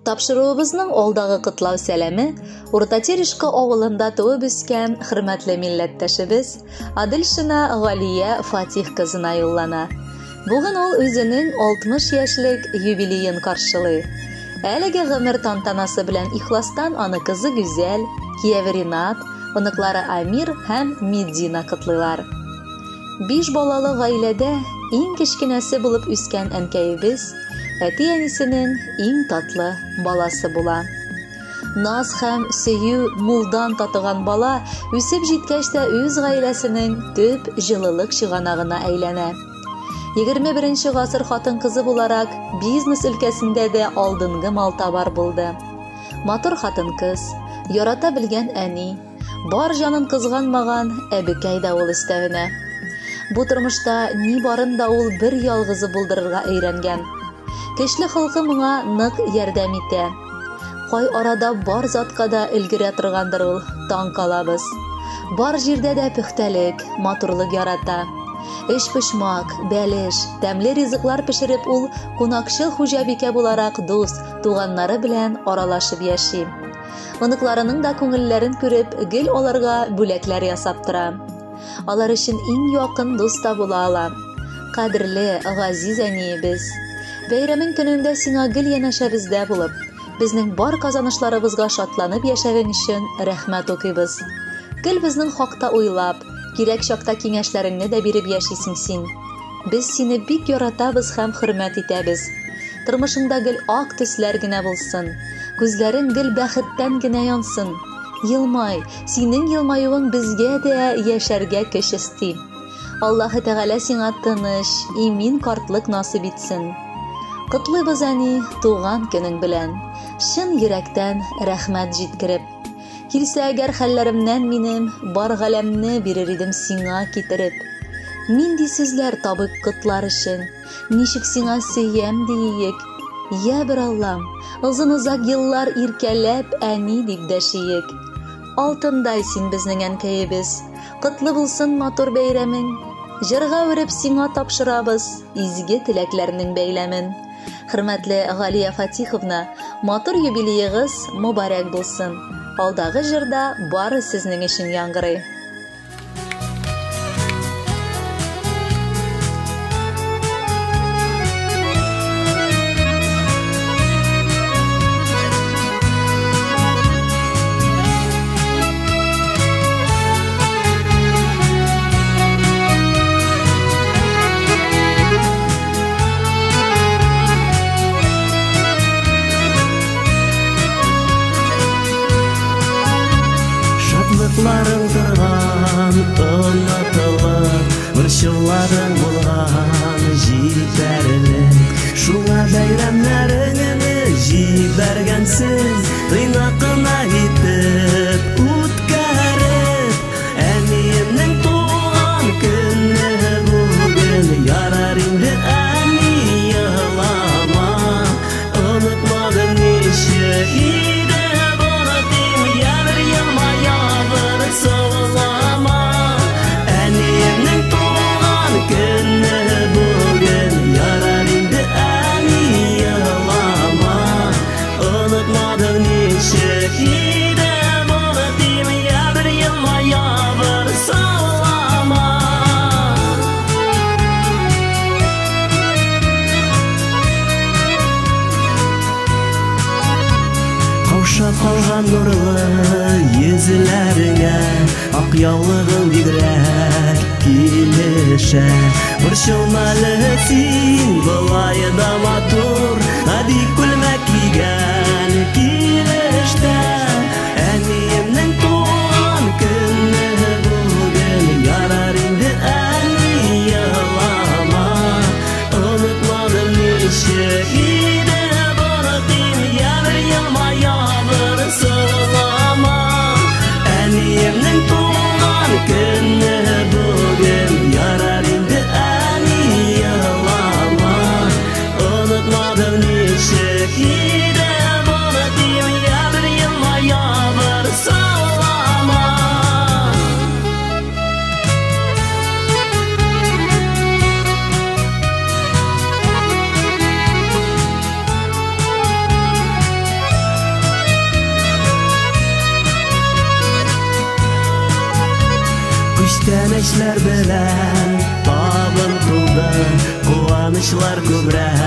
Тапшыруыбызның алдагы котлау сәламе Урта Терешка авылында туып үскән хөрмәтле милләттәшебез Адилшина Галия Фатих кызына юллана. Бүген ул үзенең 60 яшьлек юбилеен каршылый. Әлеге гомер тантанасы белән ихластан аны кызы Гүзәл, кияве Ринат, оныклары Амир һәм Медина котлыйлар. 5 балалы гаиләдә иң кечкенәсе булып үскән әнкәебез әти-әнисенең иң татлы баласы була. Наз һәм сөю мулдан татыган бала үсеп җиткәч тә үз гаиләсенең төп җылылык чыганагына әйләнә. 21 гасыр хатын-кызы буларак бизнес өлкәсендә дә алдынгы малтабар булды. Матур хатын-кыз, ярата белгән әни, бар җанын кызганмаган әбекәй дә ул өстәвенә. Бу тормышта ни барын да ул бер ялгызы булдырырга өйрәнгән. Көчле халкы моңа нык ярдәм итә. Кай арада бар затка да өлгерә торгандыр ул, таң калабыз. Бар җирдә дә пөхтәлек, матурлык ярата. Эшпошмак, бәлеш, тәмле ризыклар пешереп ул кунакчыл хуҗабикә буларак дус, туганнары белән аралашып яши. Оныкларының да күңелләрен күреп, гел аларга бүләкләр ясап тора. Алар өчен иң якын дус та була ала. Кадерле, газиз әниебез, бәйрәмең көнендә сиңа гел янәшәбездә булып, безнең бар казанышларыбызга шатланып яшәгән өчен рәхмәт укыйбыз. Гел безнең хакта уйлап, кирәк чакта киңәшләреңне дә биреп яшисең син. Без сине бик яратабыз һәм хөрмәт итәбез. Тормышыңда гел ак төсләр генә булсын, күзләрең гел бәхеттән генә янсын. Йылмай, синең йылмаюың безгә дә яшәргә көч исти. Аллаһы Тәгалә сиңа тыныч, имин картлык насыйп итсен. Котлыйбыз әни туган көнең белән, шын йөрәктән рәхмәт җиткереп. Килсә әгәр хәлләремнән минем бар галәмне бирер идем сиңа китереп. Нинди сүзләр табып котлар өчен, ничек сиңа сөям диек. Я бер Аллам, озын-озак еллар иркәләп әни дип дәшиек. Алтындай син безнең әнкәебез, котлы булсын матур бәйрәмең. Җырга үреп сиңа тапшырабыз изге теләкләрнең бәйләмен. Хөрмәтле Галия Фатиховна, матур юбилеегыз мөбарәк булсын. Алдагы җырда бары сезнең өчен яңгырый. Шатлыкларың торган, онытылып, борчуларың булган, җибәрелеп. Шуңа бәйрәмнәреңне җибәргәнсең, тыйнакына итеп үткәреп. Әниемнең туган көне бүген, ярар инде әни елама. Онытмадым ничек иде боротым, ябыр елмая бер саулама. Әниемнең туган көне бүген, ярар инде әни елама. Онытмадым ничек иде боротым, ябыр елмая бер саулама. Каушап калган нурлы йөзләреңә ак яулыгың бигрәк килешә. Борчылмалы син болай да матур, әби күлмәк кигән килештә. Әниемнең туган көне бүген, ярар инде әни елама. Онытмадым ничек иде боротым, ябыр елмая бер саулама. Әниемнең туган көне бүген, ярар инде әни елама. Онытмадым ничек Ташлар күбрәк